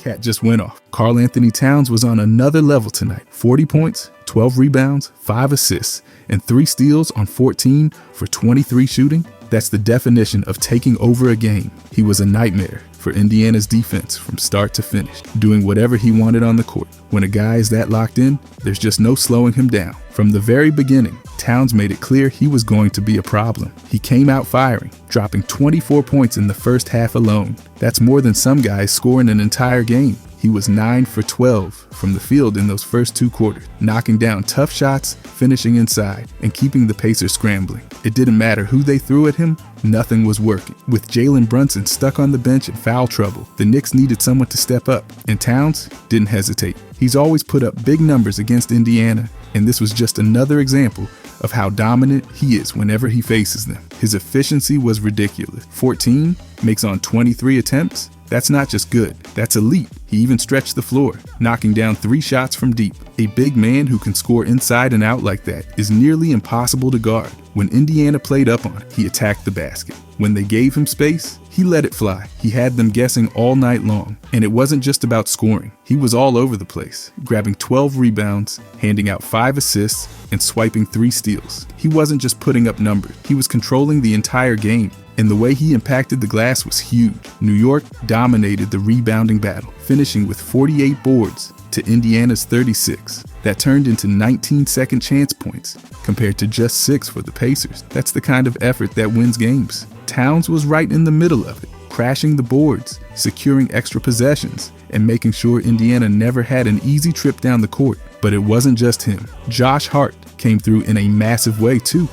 Cat just went off. Karl-Anthony Towns was on another level tonight. 40 points, 12 rebounds, 5 assists, and 3 steals on 14 for 23 shooting. That's the definition of taking over a game. He was a nightmare for Indiana's defense from start to finish, doing whatever he wanted on the court. When a guy is that locked in, there's just no slowing him down. From the very beginning, Towns made it clear he was going to be a problem. He came out firing, dropping 24 points in the first half alone. That's more than some guys score in an entire game. He was 9 for 12 from the field in those first 2 quarters, knocking down tough shots, finishing inside, and keeping the Pacers scrambling. It didn't matter who they threw at him, nothing was working. With Jalen Brunson stuck on the bench in foul trouble, the Knicks needed someone to step up, and Towns didn't hesitate. He's always put up big numbers against Indiana, and this was just another example of how dominant he is whenever he faces them. His efficiency was ridiculous. 14 makes on 23 attempts. That's not just good, that's elite. He even stretched the floor, knocking down 3 shots from deep. A big man who can score inside and out like that is nearly impossible to guard. When Indiana played up on it, he attacked the basket. When they gave him space, he let it fly. He had them guessing all night long. And it wasn't just about scoring. He was all over the place, grabbing 12 rebounds, handing out 5 assists, and swiping 3 steals. He wasn't just putting up numbers. He was controlling the entire game. And the way he impacted the glass was huge. New York dominated the rebounding battle, finishing with 48 boards to Indiana's 36. That turned into 19 second chance points, compared to just 6 for the Pacers. That's the kind of effort that wins games. Towns was right in the middle of it, crashing the boards, securing extra possessions, and making sure Indiana never had an easy trip down the court. But it wasn't just him. Josh Hart came through in a massive way too.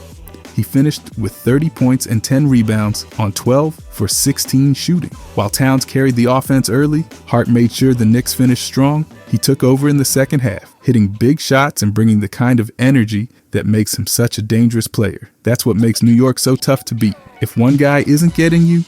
He finished with 30 points and 10 rebounds on 12 for 16 shooting. While Towns carried the offense early, Hart made sure the Knicks finished strong. He took over in the second half, hitting big shots and bringing the kind of energy that makes him such a dangerous player. That's what makes New York so tough to beat. If one guy isn't getting you,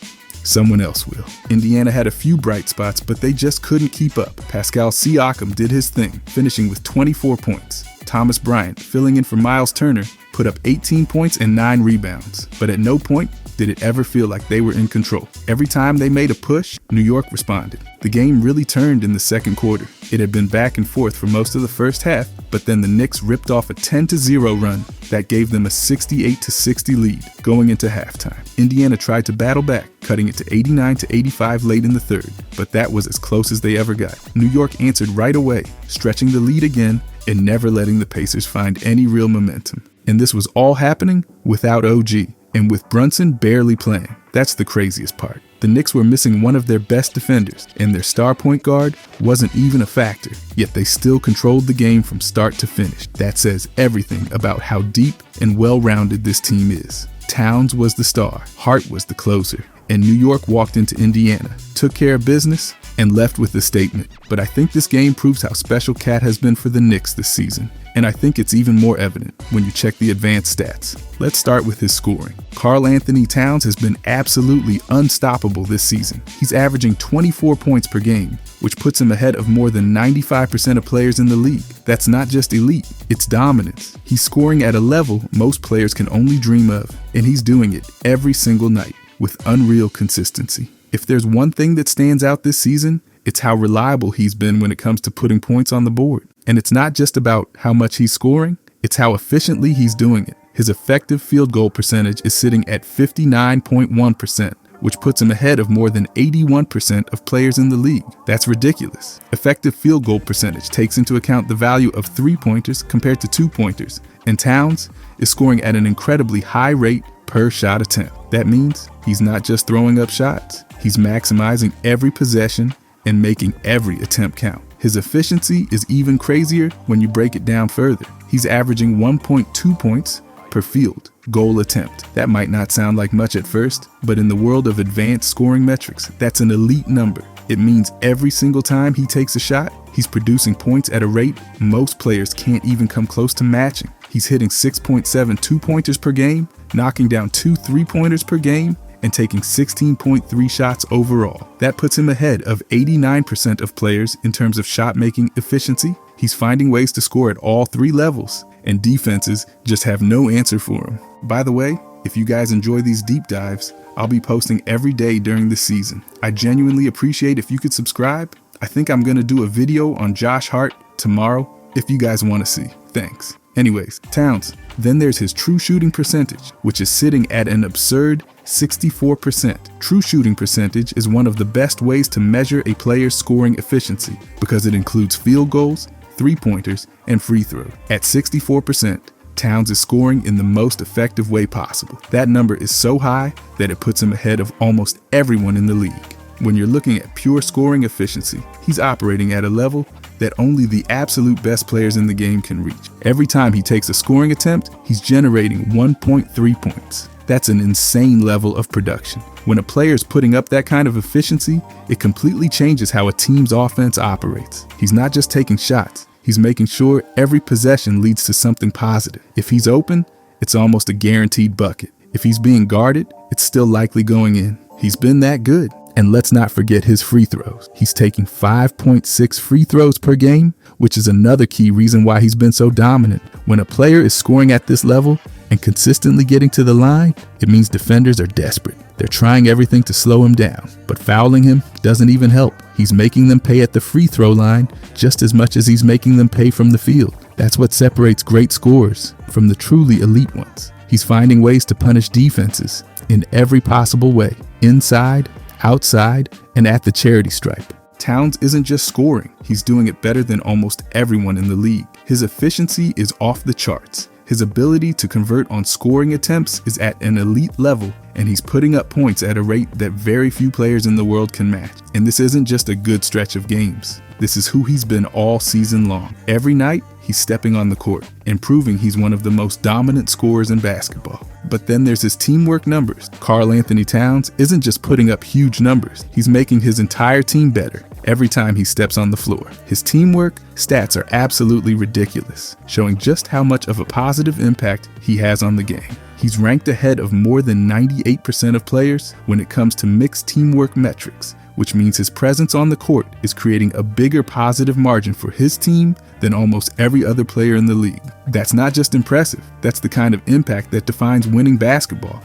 someone else will. Indiana had a few bright spots, but they just couldn't keep up. Pascal Siakam did his thing, finishing with 24 points. Thomas Bryant, filling in for Miles Turner, put up 18 points and 9 rebounds. But at no point did it ever feel like they were in control. Every time they made a push, New York responded. The game really turned in the second quarter. It had been back and forth for most of the first half, but then the Knicks ripped off a 10-0 run that gave them a 68-60 lead going into halftime. Indiana tried to battle back, cutting it to 89-85 late in the third, but that was as close as they ever got. New York answered right away, stretching the lead again and never letting the Pacers find any real momentum. And this was all happening without OG, and with Brunson barely playing. That's the craziest part. The Knicks were missing one of their best defenders, and their star point guard wasn't even a factor, yet they still controlled the game from start to finish. That says everything about how deep and well-rounded this team is. Towns was the star, Hart was the closer, and New York walked into Indiana, took care of business, and left with a statement. But I think this game proves how special Cat has been for the Knicks this season. And I think it's even more evident when you check the advanced stats. Let's start with his scoring. Karl-Anthony Towns has been absolutely unstoppable this season. He's averaging 24 points per game, which puts him ahead of more than 95% of players in the league. That's not just elite, it's dominance. He's scoring at a level most players can only dream of, and he's doing it every single night with unreal consistency. If there's one thing that stands out this season, it's how reliable he's been when it comes to putting points on the board. And it's not just about how much he's scoring, it's how efficiently he's doing it. His effective field goal percentage is sitting at 59.1%, which puts him ahead of more than 81% of players in the league. That's ridiculous. Effective field goal percentage takes into account the value of 3-pointers compared to 2-pointers, and Towns is scoring at an incredibly high rate per shot attempt. That means he's not just throwing up shots, he's maximizing every possession and making every attempt count. His efficiency is even crazier when you break it down further. He's averaging 1.2 points per field goal attempt. That might not sound like much at first, but in the world of advanced scoring metrics, that's an elite number. It means every single time he takes a shot, he's producing points at a rate most players can't even come close to matching. He's hitting 6.7 2-pointers per game, knocking down 2 3-pointers per game, and taking 16.3 shots overall. That puts him ahead of 89% of players in terms of shot-making efficiency. He's finding ways to score at all 3 levels, and defenses just have no answer for him. By the way, if you guys enjoy these deep dives, I'll be posting every day during the season. I genuinely appreciate if you could subscribe. I think I'm gonna do a video on Josh Hart tomorrow if you guys want to see. Thanks. Anyways, Towns. Then there's his true shooting percentage, which is sitting at an absurd 64%. True shooting percentage is one of the best ways to measure a player's scoring efficiency because it includes field goals, three-pointers, and free throws. At 64%, Towns is scoring in the most effective way possible. That number is so high that it puts him ahead of almost everyone in the league. When you're looking at pure scoring efficiency, he's operating at a level that only the absolute best players in the game can reach. Every time he takes a scoring attempt, he's generating 1.3 points. That's an insane level of production. When a player is putting up that kind of efficiency, it completely changes how a team's offense operates. He's not just taking shots, he's making sure every possession leads to something positive. If he's open, it's almost a guaranteed bucket. If he's being guarded, it's still likely going in. He's been that good. And let's not forget his free throws. He's taking 5.6 free throws per game, which is another key reason why he's been so dominant. When a player is scoring at this level and consistently getting to the line, it means defenders are desperate. They're trying everything to slow him down, but fouling him doesn't even help. He's making them pay at the free throw line just as much as he's making them pay from the field. That's what separates great scorers from the truly elite ones. He's finding ways to punish defenses in every possible way, inside, outside, and at the charity stripe. Towns isn't just scoring, he's doing it better than almost everyone in the league. His efficiency is off the charts. His ability to convert on scoring attempts is at an elite level, and he's putting up points at a rate that very few players in the world can match. And this isn't just a good stretch of games. This is who he's been all season long. Every night, he's stepping on the court and proving he's one of the most dominant scorers in basketball. But then there's his teamwork numbers. Karl-Anthony Towns isn't just putting up huge numbers, he's making his entire team better every time he steps on the floor. His teamwork stats are absolutely ridiculous, showing just how much of a positive impact he has on the game. He's ranked ahead of more than 98% of players when it comes to mixed teamwork metrics, which means his presence on the court is creating a bigger positive margin for his team than almost every other player in the league. That's not just impressive, that's the kind of impact that defines winning basketball.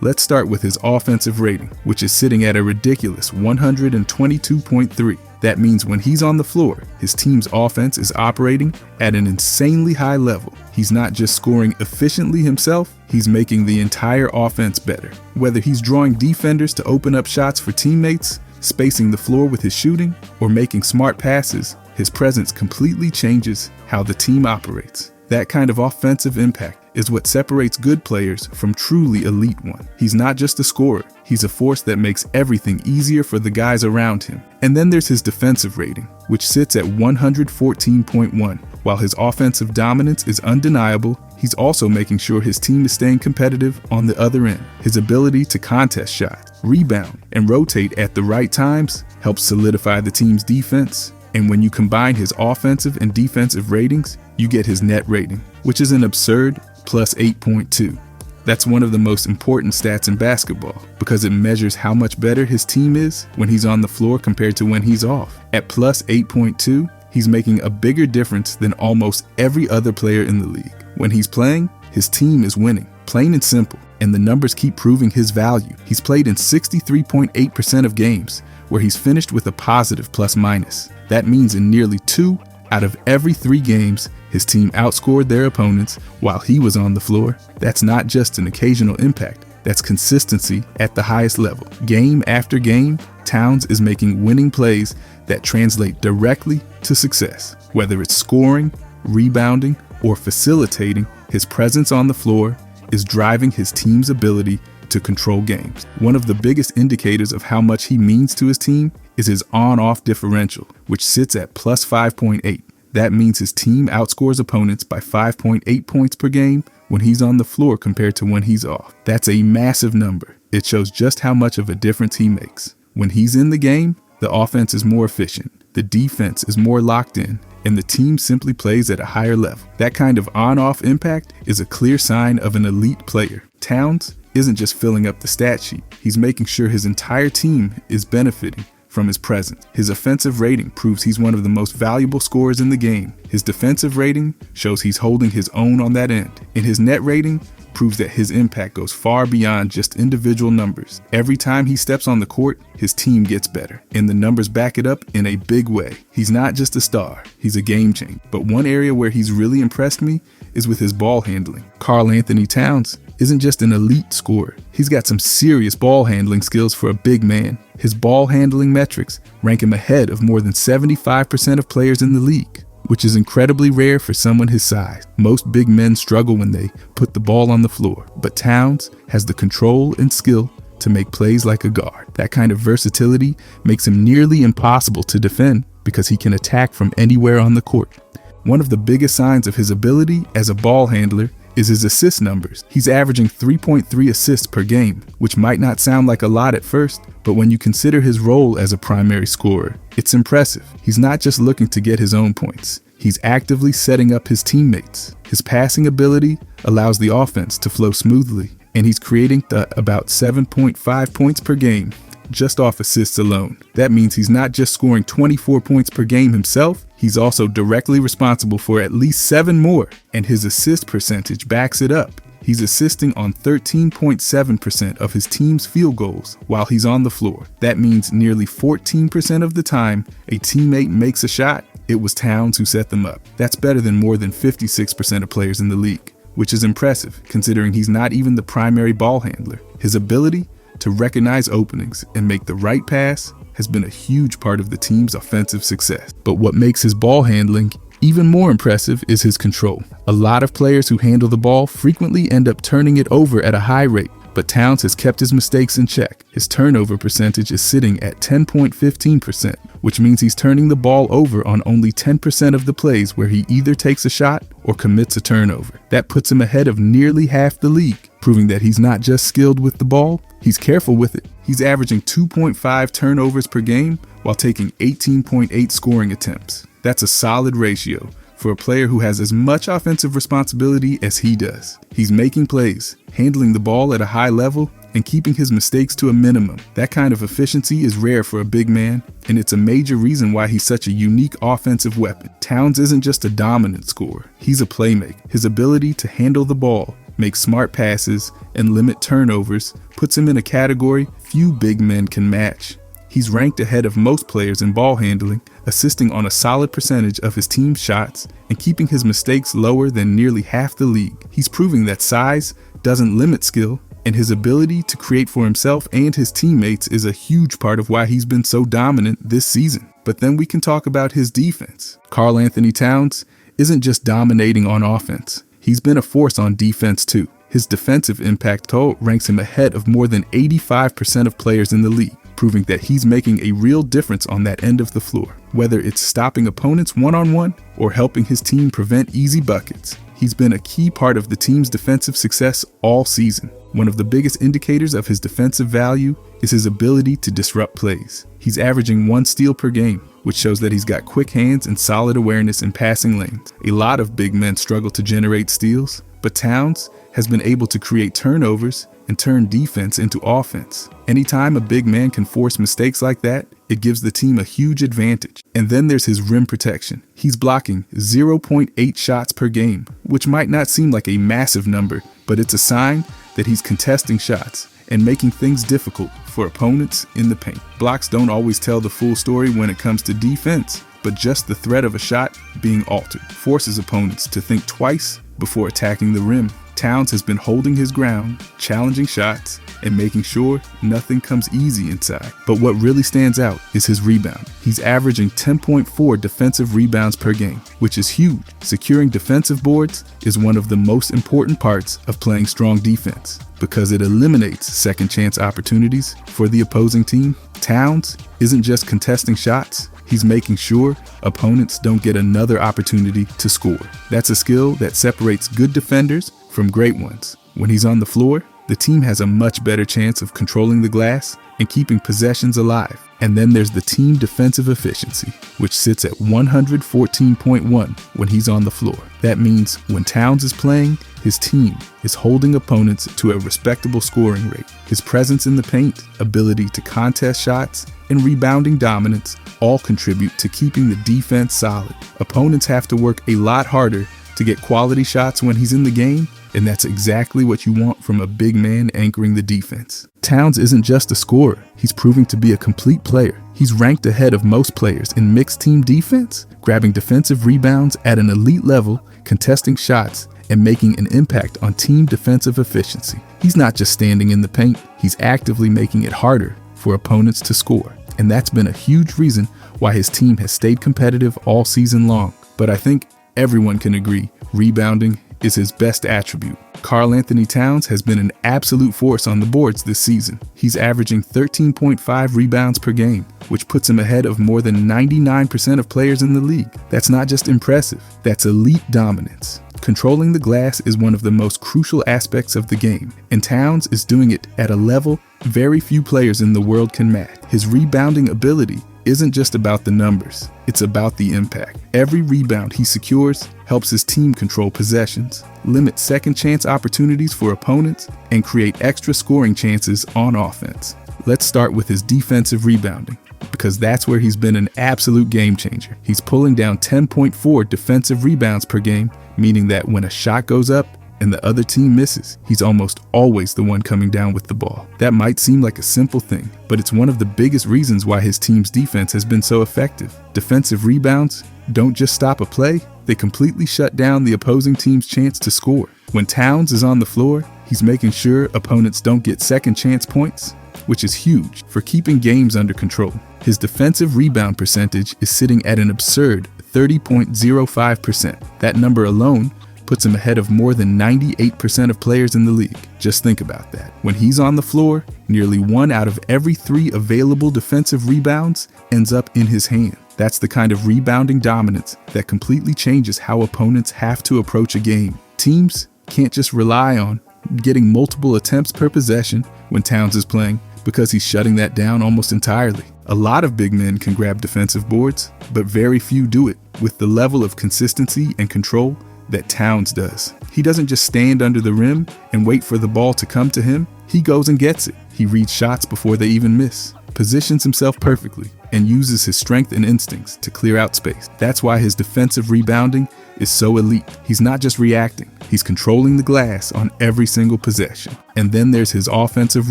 Let's start with his offensive rating, which is sitting at a ridiculous 122.3. That means when he's on the floor, his team's offense is operating at an insanely high level. He's not just scoring efficiently himself, he's making the entire offense better. Whether he's drawing defenders to open up shots for teammates, spacing the floor with his shooting, or making smart passes, his presence completely changes how the team operates. That kind of offensive impact is what separates good players from truly elite ones. He's not just a scorer, he's a force that makes everything easier for the guys around him. And then there's his defensive rating, which sits at 114.1. While his offensive dominance is undeniable, he's also making sure his team is staying competitive on the other end. His ability to contest shots, rebound, and rotate at the right times helps solidify the team's defense. And when you combine his offensive and defensive ratings, you get his net rating, which is an absurd plus 8.2. That's one of the most important stats in basketball because it measures how much better his team is when he's on the floor compared to when he's off. At plus 8.2, he's making a bigger difference than almost every other player in the league. When he's playing, his team is winning, plain and simple, and the numbers keep proving his value. He's played in 63.8% of games, where he's finished with a positive plus minus. That means in nearly 2 out of every 3 games, his team outscored their opponents while he was on the floor. That's not just an occasional impact, that's consistency at the highest level. Game after game, Towns is making winning plays that translate directly to success. Whether it's scoring, rebounding, or facilitating, his presence on the floor is driving his team's ability to control games. One of the biggest indicators of how much he means to his team is his on-off differential, which sits at plus 5.8. That means his team outscores opponents by 5.8 points per game when he's on the floor compared to when he's off. That's a massive number. It shows just how much of a difference he makes. When he's in the game, the offense is more efficient, the defense is more locked in, and the team simply plays at a higher level. That kind of on-off impact is a clear sign of an elite player. Towns isn't just filling up the stat sheet, he's making sure his entire team is benefiting from his presence. His offensive rating proves he's one of the most valuable scorers in the game. His defensive rating shows he's holding his own on that end. And his net rating proves that his impact goes far beyond just individual numbers. Every time he steps on the court, his team gets better, and the numbers back it up in a big way. He's not just a star, he's a game changer. But one area where he's really impressed me is with his ball handling. Karl-Anthony Towns isn't just an elite scorer. He's got some serious ball handling skills for a big man. His ball handling metrics rank him ahead of more than 75% of players in the league, which is incredibly rare for someone his size. Most big men struggle when they put the ball on the floor, but Towns has the control and skill to make plays like a guard. That kind of versatility makes him nearly impossible to defend because he can attack from anywhere on the court. One of the biggest signs of his ability as a ball handler is his assist numbers. He's averaging 3.3 assists per game, which might not sound like a lot at first, but when you consider his role as a primary scorer, it's impressive. He's not just looking to get his own points. He's actively setting up his teammates. His passing ability allows the offense to flow smoothly, and he's creating about 7.5 points per game just off assists alone. That means he's not just scoring 24 points per game himself, he's also directly responsible for at least 7 more, and his assist percentage backs it up. He's assisting on 13.7% of his team's field goals while he's on the floor. That means nearly 14% of the time a teammate makes a shot, it was Towns who set them up. That's better than more than 56% of players in the league, which is impressive considering he's not even the primary ball handler. His ability to recognize openings and make the right pass has been a huge part of the team's offensive success. But what makes his ball handling even more impressive is his control. A lot of players who handle the ball frequently end up turning it over at a high rate, but Towns has kept his mistakes in check. His turnover percentage is sitting at 10.15%, which means he's turning the ball over on only 10% of the plays where he either takes a shot or commits a turnover. That puts him ahead of nearly half the league, proving that he's not just skilled with the ball, he's careful with it. He's averaging 2.5 turnovers per game while taking 18.8 scoring attempts. That's a solid ratio for a player who has as much offensive responsibility as he does. He's making plays, handling the ball at a high level, and keeping his mistakes to a minimum. That kind of efficiency is rare for a big man, and it's a major reason why he's such a unique offensive weapon. Towns isn't just a dominant scorer, he's a playmaker. His ability to handle the ball, make smart passes, and limit turnovers puts him in a category few big men can match. He's ranked ahead of most players in ball handling, assisting on a solid percentage of his team's shots and keeping his mistakes lower than nearly half the league. He's proving that size doesn't limit skill, and his ability to create for himself and his teammates is a huge part of why he's been so dominant this season. But then we can talk about his defense. Karl-Anthony Towns isn't just dominating on offense. He's been a force on defense too. His defensive impact total ranks him ahead of more than 85% of players in the league, proving that he's making a real difference on that end of the floor. Whether it's stopping opponents one-on-one or helping his team prevent easy buckets, he's been a key part of the team's defensive success all season. One of the biggest indicators of his defensive value is his ability to disrupt plays. He's averaging 1 steal per game, which shows that he's got quick hands and solid awareness in passing lanes. A lot of big men struggle to generate steals, but Towns has been able to create turnovers and turn defense into offense. Anytime a big man can force mistakes like that, it gives the team a huge advantage. And then there's his rim protection. He's blocking 0.8 shots per game, which might not seem like a massive number, but it's a sign that he's contesting shots and making things difficult for opponents in the paint. Blocks don't always tell the full story when it comes to defense, but just the threat of a shot being altered forces opponents to think twice before attacking the rim. Towns has been holding his ground, challenging shots, and making sure nothing comes easy inside. But what really stands out is his rebound. He's averaging 10.4 defensive rebounds per game, which is huge. Securing defensive boards is one of the most important parts of playing strong defense because it eliminates second chance opportunities for the opposing team. Towns isn't just contesting shots, he's making sure opponents don't get another opportunity to score. That's a skill that separates good defenders from great ones. When he's on the floor, the team has a much better chance of controlling the glass and keeping possessions alive. And then there's the team defensive efficiency, which sits at 114.1 when he's on the floor. That means when Towns is playing, his team is holding opponents to a respectable scoring rate. His presence in the paint, ability to contest shots, and rebounding dominance all contribute to keeping the defense solid. Opponents have to work a lot harder to get quality shots when he's in the game, and that's exactly what you want from a big man anchoring the defense. Towns isn't just a scorer, he's proving to be a complete player. He's ranked ahead of most players in mixed team defense, grabbing defensive rebounds at an elite level, contesting shots, and making an impact on team defensive efficiency. He's not just standing in the paint, he's actively making it harder for opponents to score. And that's been a huge reason why his team has stayed competitive all season long. But I think everyone can agree, rebounding is his best attribute. Karl-Anthony Towns has been an absolute force on the boards this season. He's averaging 13.5 rebounds per game, which puts him ahead of more than 99% of players in the league. That's not just impressive, that's elite dominance. Controlling the glass is one of the most crucial aspects of the game, and Towns is doing it at a level very few players in the world can match. His rebounding ability isn't just about the numbers, it's about the impact. Every rebound he secures helps his team control possessions, limit second chance opportunities for opponents, and create extra scoring chances on offense. Let's start with his defensive rebounding, because that's where he's been an absolute game changer. He's pulling down 10.4 defensive rebounds per game, meaning that when a shot goes up and the other team misses, he's almost always the one coming down with the ball. That might seem like a simple thing, but it's one of the biggest reasons why his team's defense has been so effective. Defensive rebounds don't just stop a play, they completely shut down the opposing team's chance to score. When Towns is on the floor, he's making sure opponents don't get second chance points, which is huge for keeping games under control. His defensive rebound percentage is sitting at an absurd 30.05%. That number alone puts him ahead of more than 98% of players in the league. Just think about that. When he's on the floor, nearly 1 out of every 3 available defensive rebounds ends up in his hand. That's the kind of rebounding dominance that completely changes how opponents have to approach a game. Teams can't just rely on getting multiple attempts per possession when Towns is playing, because he's shutting that down almost entirely. A lot of big men can grab defensive boards, but very few do it with the level of consistency and control that Towns does. He doesn't just stand under the rim and wait for the ball to come to him. He goes and gets it. He reads shots before they even miss, positions himself perfectly, and uses his strength and instincts to clear out space. That's why his defensive rebounding is so elite. He's not just reacting, he's controlling the glass on every single possession. And then there's his offensive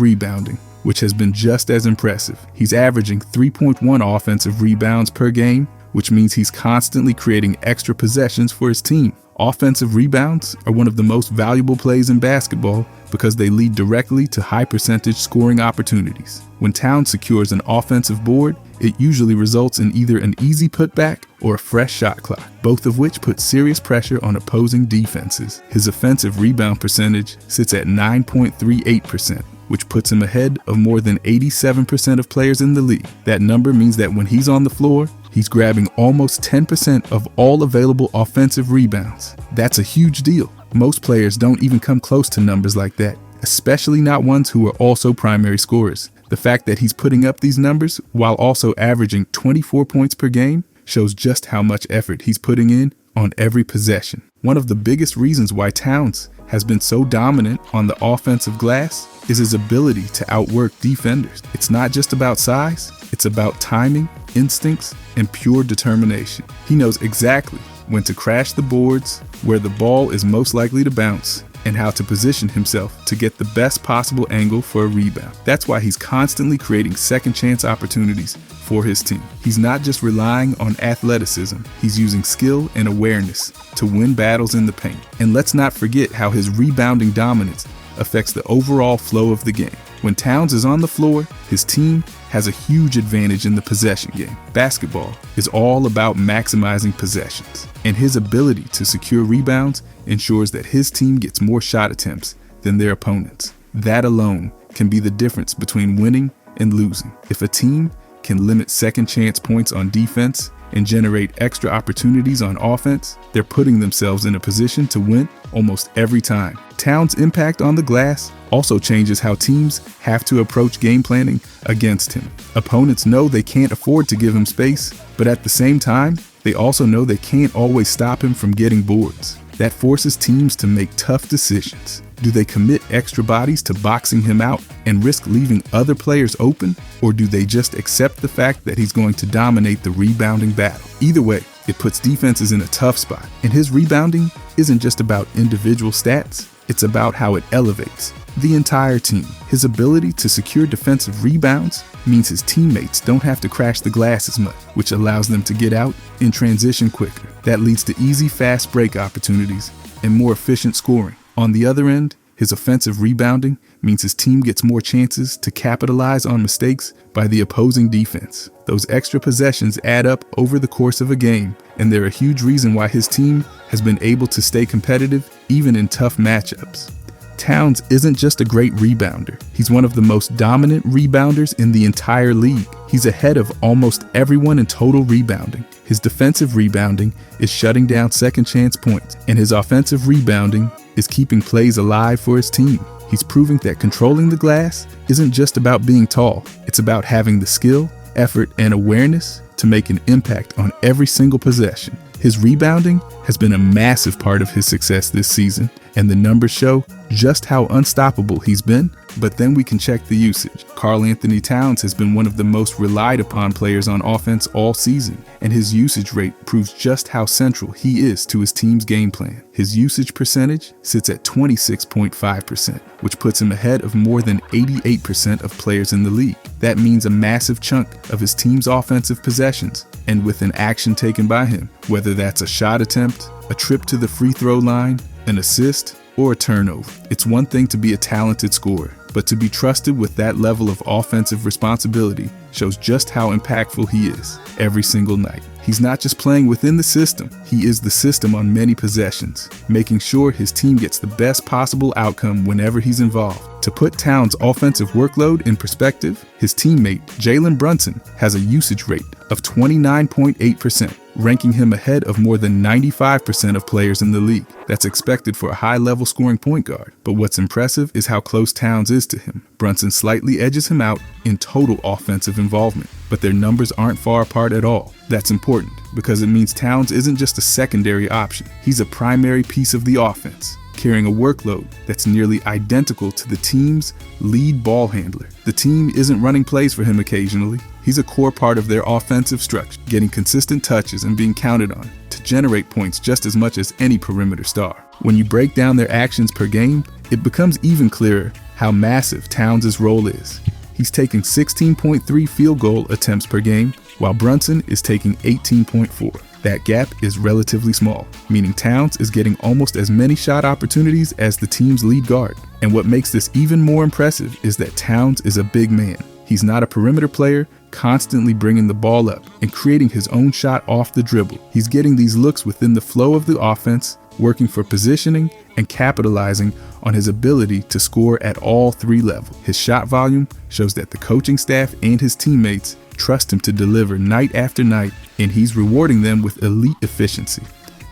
rebounding, which has been just as impressive. He's averaging 3.1 offensive rebounds per game, which means he's constantly creating extra possessions for his team. Offensive rebounds are one of the most valuable plays in basketball because they lead directly to high percentage scoring opportunities. When Towns secures an offensive board, it usually results in either an easy putback or a fresh shot clock, both of which put serious pressure on opposing defenses. His offensive rebound percentage sits at 9.38%. which puts him ahead of more than 87% of players in the league. That number means that when he's on the floor, he's grabbing almost 10% of all available offensive rebounds. That's a huge deal. Most players don't even come close to numbers like that, especially not ones who are also primary scorers. The fact that he's putting up these numbers while also averaging 24 points per game shows just how much effort he's putting in on every possession. One of the biggest reasons why Towns has been so dominant on the offensive glass is his ability to outwork defenders. It's not just about size, it's about timing, instincts, and pure determination. He knows exactly when to crash the boards, where the ball is most likely to bounce, and how to position himself to get the best possible angle for a rebound. That's why he's constantly creating second chance opportunities for his team. He's not just relying on athleticism, he's using skill and awareness to win battles in the paint. And let's not forget how his rebounding dominance affects the overall flow of the game. When Towns is on the floor, his team has a huge advantage in the possession game. Basketball is all about maximizing possessions, and his ability to secure rebounds ensures that his team gets more shot attempts than their opponents. That alone can be the difference between winning and losing. If a team can limit second chance points on defense and generate extra opportunities on offense, they're putting themselves in a position to win almost every time. Towns' impact on the glass also changes how teams have to approach game planning against him. Opponents know they can't afford to give him space, but at the same time, they also know they can't always stop him from getting boards. That forces teams to make tough decisions. Do they commit extra bodies to boxing him out and risk leaving other players open? Or do they just accept the fact that he's going to dominate the rebounding battle? Either way, It puts defenses in a tough spot. And his rebounding isn't just about individual stats, it's about how it elevates the entire team. His ability to secure defensive rebounds means his teammates don't have to crash the glass as much, which allows them to get out in transition quicker. That leads to easy, fast break opportunities and more efficient scoring. On the other end, his offensive rebounding means his team gets more chances to capitalize on mistakes by the opposing defense. Those extra possessions add up over the course of a game, and they're a huge reason why his team has been able to stay competitive even in tough matchups. Towns isn't just a great rebounder. He's one of the most dominant rebounders in the entire league. He's ahead of almost everyone in total rebounding. His defensive rebounding is shutting down second chance points, and his offensive rebounding is keeping plays alive for his team. He's proving that controlling the glass isn't just about being tall. It's about having the skill, effort, and awareness to make an impact on every single possession. His rebounding has been a massive part of his success this season, and the numbers show just how unstoppable he's been. But then we can check the usage. Karl-Anthony Towns has been one of the most relied upon players on offense all season, and his usage rate proves just how central he is to his team's game plan. His usage percentage sits at 26.5%, which puts him ahead of more than 88% of players in the league. That means a massive chunk of his team's offensive possessions, and with an action taken by him, whether that's a shot attempt, a trip to the free throw line, an assist, or a turnover. It's one thing to be a talented scorer, but to be trusted with that level of offensive responsibility shows just how impactful he is every single night. He's not just playing within the system, he is the system on many possessions, making sure his team gets the best possible outcome whenever he's involved. To put Towns' offensive workload in perspective, his teammate Jalen Brunson has a usage rate of 29.8%, ranking him ahead of more than 95% of players in the league. That's expected for a high-level scoring point guard. But what's impressive is how close Towns is to him. Brunson slightly edges him out in total offensive involvement, but their numbers aren't far apart at all. That's important because it means Towns isn't just a secondary option. He's a primary piece of the offense, carrying a workload that's nearly identical to the team's lead ball handler. The team isn't running plays for him occasionally. He's a core part of their offensive structure, getting consistent touches and being counted on to generate points just as much as any perimeter star. When you break down their actions per game, it becomes even clearer how massive Towns' role is. He's taking 16.3 field goal attempts per game, while Brunson is taking 18.4. That gap is relatively small, meaning Towns is getting almost as many shot opportunities as the team's lead guard. And what makes this even more impressive is that Towns is a big man. He's not a perimeter player, constantly bringing the ball up and creating his own shot off the dribble. He's getting these looks within the flow of the offense, working for positioning and capitalizing on his ability to score at all three levels. His shot volume shows that the coaching staff and his teammates trust him to deliver night after night, and he's rewarding them with elite efficiency.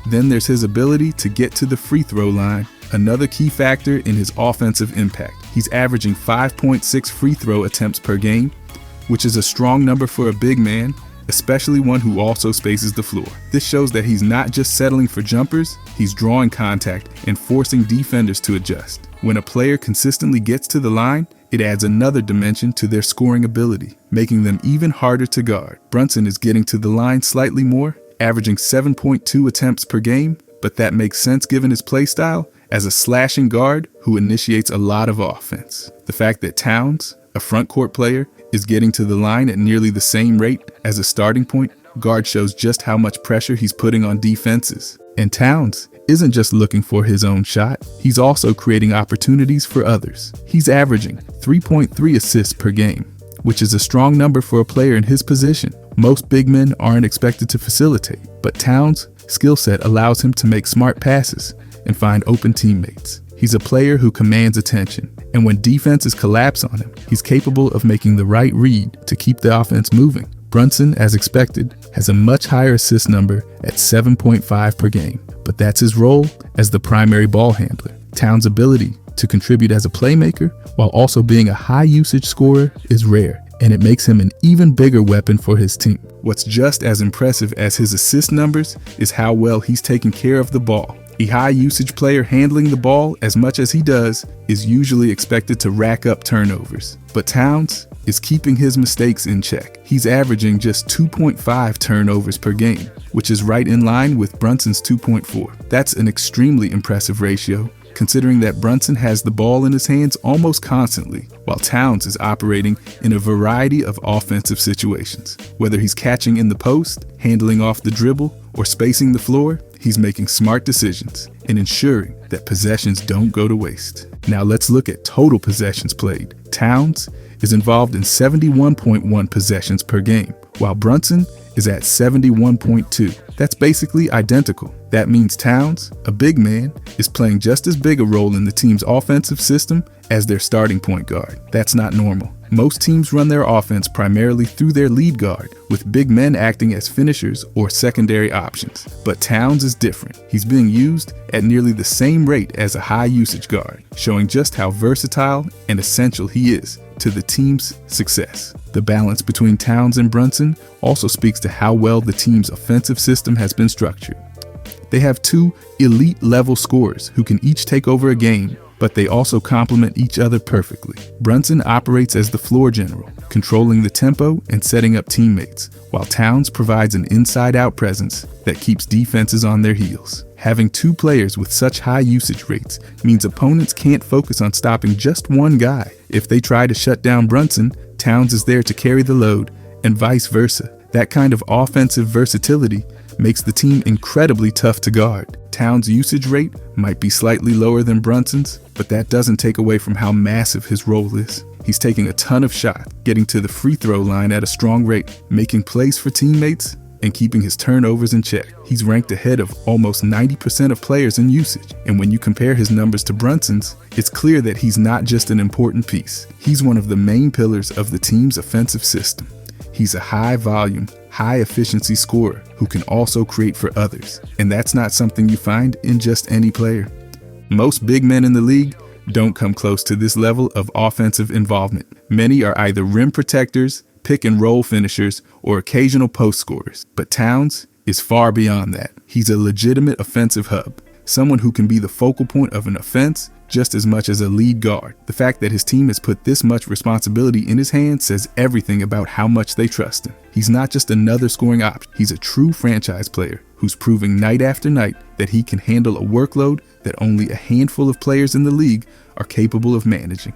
Then there's his ability to get to the free throw line, another key factor in his offensive impact. He's averaging 5.6 free throw attempts per game, which is a strong number for a big man, especially one who also spaces the floor. This shows that he's not just settling for jumpers, he's drawing contact and forcing defenders to adjust. When a player consistently gets to the line, it adds another dimension to their scoring ability, making them even harder to guard. Brunson is getting to the line slightly more, averaging 7.2 attempts per game, but that makes sense given his play style as a slashing guard who initiates a lot of offense. The fact that Towns, a front court player, is getting to the line at nearly the same rate as a starting point guard shows just how much pressure he's putting on defenses. And Towns isn't just looking for his own shot, he's also creating opportunities for others. He's averaging 3.3 assists per game, which is a strong number for a player in his position. Most big men aren't expected to facilitate, but Towns' skill set allows him to make smart passes and find open teammates. He's a player who commands attention, and when defenses collapse on him, he's capable of making the right read to keep the offense moving. Brunson, as expected, has a much higher assist number at 7.5 per game, but that's his role as the primary ball handler. Towns' ability to contribute as a playmaker while also being a high-usage scorer is rare, and it makes him an even bigger weapon for his team. What's just as impressive as his assist numbers is how well he's taking care of the ball. A high-usage player handling the ball as much as he does is usually expected to rack up turnovers, but Towns is keeping his mistakes in check. He's averaging just 2.5 turnovers per game, which is right in line with Brunson's 2.4. That's an extremely impressive ratio, considering that Brunson has the ball in his hands almost constantly, while Towns is operating in a variety of offensive situations. Whether he's catching in the post, handling off the dribble, or spacing the floor, he's making smart decisions and ensuring that possessions don't go to waste. Now let's look at total possessions played. Towns is involved in 71.1 possessions per game, while Brunson is at 71.2. That's basically identical. That means Towns, a big man, is playing just as big a role in the team's offensive system as their starting point guard. That's not normal. Most teams run their offense primarily through their lead guard, with big men acting as finishers or secondary options. But Towns is different. He's being used at nearly the same rate as a high usage guard, showing just how versatile and essential he is to the team's success. The balance between Towns and Brunson also speaks to how well the team's offensive system has been structured. They have two elite level scorers who can each take over a game, but they also complement each other perfectly. Brunson operates as the floor general, controlling the tempo and setting up teammates, while Towns provides an inside-out presence that keeps defenses on their heels. Having two players with such high usage rates means opponents can't focus on stopping just one guy. If they try to shut down Brunson, Towns is there to carry the load, and vice versa. That kind of offensive versatility makes the team incredibly tough to guard. Towns' usage rate might be slightly lower than Brunson's, but that doesn't take away from how massive his role is. He's taking a ton of shots, getting to the free throw line at a strong rate, making plays for teammates, and keeping his turnovers in check. He's ranked ahead of almost 90% of players in usage, and when you compare his numbers to Brunson's, it's clear that he's not just an important piece. He's one of the main pillars of the team's offensive system. He's a high-volume, high-efficiency scorer who can also create for others, and that's not something you find in just any player. Most big men in the league don't come close to this level of offensive involvement. Many are either rim protectors, pick-and-roll finishers, or occasional post scorers, but Towns is far beyond that. He's a legitimate offensive hub, someone who can be the focal point of an offense just as much as a lead guard. The fact that his team has put this much responsibility in his hands says everything about how much they trust him. He's not just another scoring option. He's a true franchise player who's proving night after night that he can handle a workload that only a handful of players in the league are capable of managing.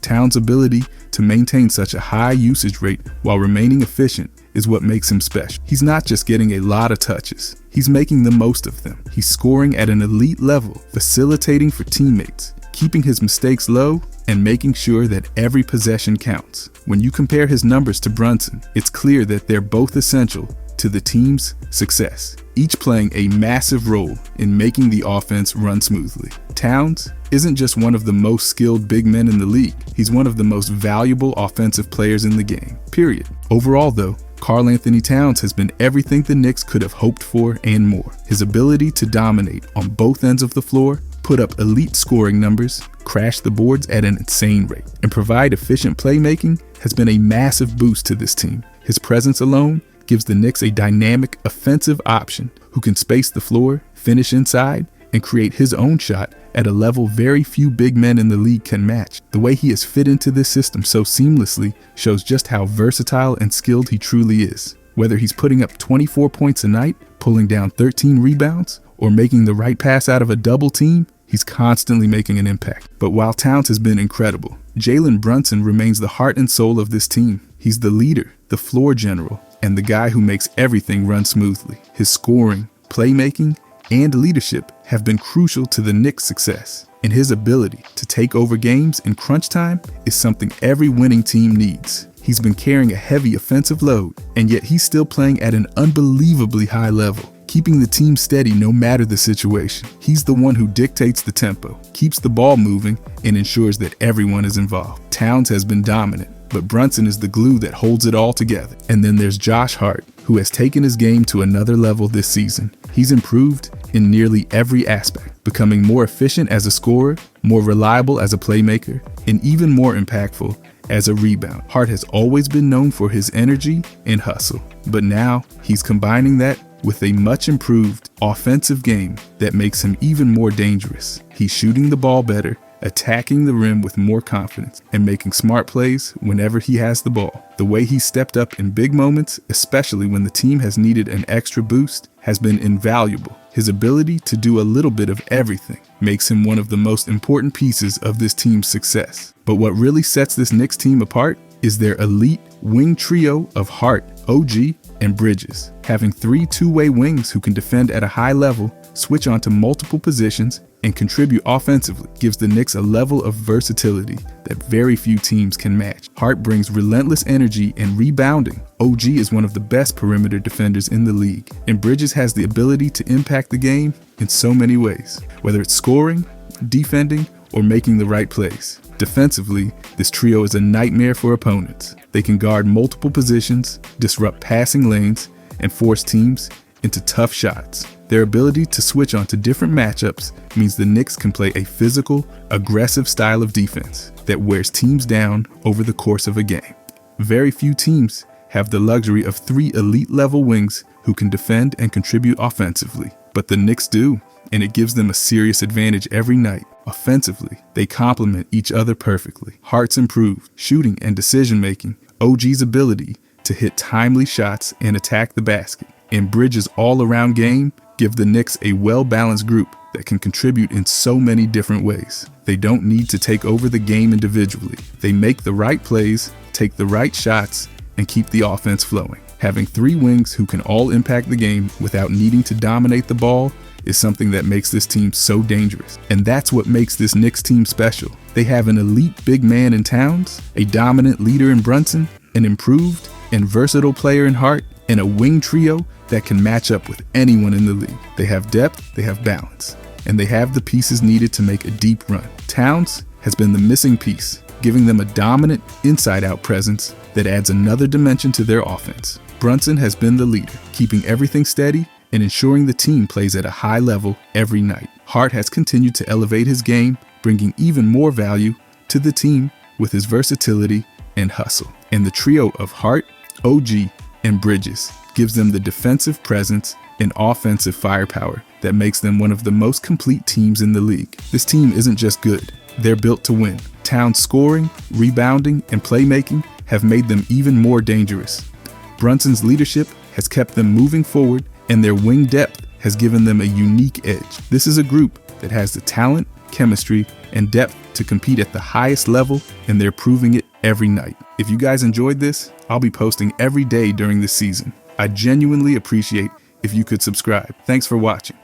Towns' ability to maintain such a high usage rate while remaining efficient is what makes him special. He's not just getting a lot of touches, he's making the most of them. He's scoring at an elite level, facilitating for teammates, keeping his mistakes low, and making sure that every possession counts. When you compare his numbers to Brunson, it's clear that they're both essential to the team's success, each playing a massive role in making the offense run smoothly. Towns isn't just one of the most skilled big men in the league, he's one of the most valuable offensive players in the game, period. Overall though, Karl-Anthony Towns has been everything the Knicks could have hoped for and more. His ability to dominate on both ends of the floor, put up elite scoring numbers, crash the boards at an insane rate, and provide efficient playmaking has been a massive boost to this team. His presence alone gives the Knicks a dynamic offensive option who can space the floor, finish inside, and create his own shot at a level very few big men in the league can match. The way he has fit into this system so seamlessly shows just how versatile and skilled he truly is. Whether he's putting up 24 points a night, pulling down 13 rebounds, or making the right pass out of a double team, he's constantly making an impact. But while Towns has been incredible, Jalen Brunson remains the heart and soul of this team. He's the leader, the floor general, and the guy who makes everything run smoothly. His scoring, playmaking, and leadership have been crucial to the Knicks' success, and his ability to take over games in crunch time is something every winning team needs. He's been carrying a heavy offensive load, and yet he's still playing at an unbelievably high level, keeping the team steady no matter the situation. He's the one who dictates the tempo, keeps the ball moving, and ensures that everyone is involved. Towns has been dominant, but Brunson is the glue that holds it all together. And then there's Josh Hart, who has taken his game to another level this season. He's improved in nearly every aspect, becoming more efficient as a scorer, more reliable as a playmaker, and even more impactful as a rebound. Hart has always been known for his energy and hustle, but now he's combining that with a much improved offensive game that makes him even more dangerous. He's shooting the ball better, attacking the rim with more confidence and making smart plays whenever he has the ball. The way he stepped up in big moments, especially when the team has needed an extra boost, has been invaluable. His ability to do a little bit of everything makes him one of the most important pieces of this team's success. But what really sets this Knicks team apart is their elite wing trio of Hart, OG, and Bridges. Having 3 two-way wings who can defend at a high level, switch onto multiple positions, and contribute offensively gives the Knicks a level of versatility that very few teams can match. Hart brings relentless energy and rebounding. OG is one of the best perimeter defenders in the league, and Bridges has the ability to impact the game in so many ways, whether it's scoring, defending, or making the right plays. Defensively, this trio is a nightmare for opponents. They can guard multiple positions, disrupt passing lanes, and force teams into tough shots. Their ability to switch onto different matchups means the Knicks can play a physical, aggressive style of defense that wears teams down over the course of a game. Very few teams have the luxury of 3 elite-level wings who can defend and contribute offensively, but the Knicks do, and it gives them a serious advantage every night. Offensively, they complement each other perfectly. Hart's improved shooting and decision-making, OG's ability to hit timely shots and attack the basket, and Bridges' all-around game give the Knicks a well-balanced group that can contribute in so many different ways. They don't need to take over the game individually. They make the right plays, take the right shots, and keep the offense flowing. Having 3 wings who can all impact the game without needing to dominate the ball is something that makes this team so dangerous. And that's what makes this Knicks team special. They have an elite big man in Towns, a dominant leader in Brunson, an improved and versatile player in Hart, and a wing trio that can match up with anyone in the league. They have depth, they have balance, and they have the pieces needed to make a deep run. Towns has been the missing piece, giving them a dominant inside-out presence that adds another dimension to their offense. Brunson has been the leader, keeping everything steady and ensuring the team plays at a high level every night. Hart has continued to elevate his game, bringing even more value to the team with his versatility and hustle. And the trio of Hart, OG, and Bridges gives them the defensive presence and offensive firepower that makes them one of the most complete teams in the league. This team isn't just good, they're built to win. Towns' scoring, rebounding, and playmaking have made them even more dangerous. Brunson's leadership has kept them moving forward, and their wing depth has given them a unique edge. This is a group that has the talent, chemistry, and depth to compete at the highest level, and they're proving it every night. If you guys enjoyed this, I'll be posting every day during this season. I genuinely appreciate if you could subscribe. Thanks for watching.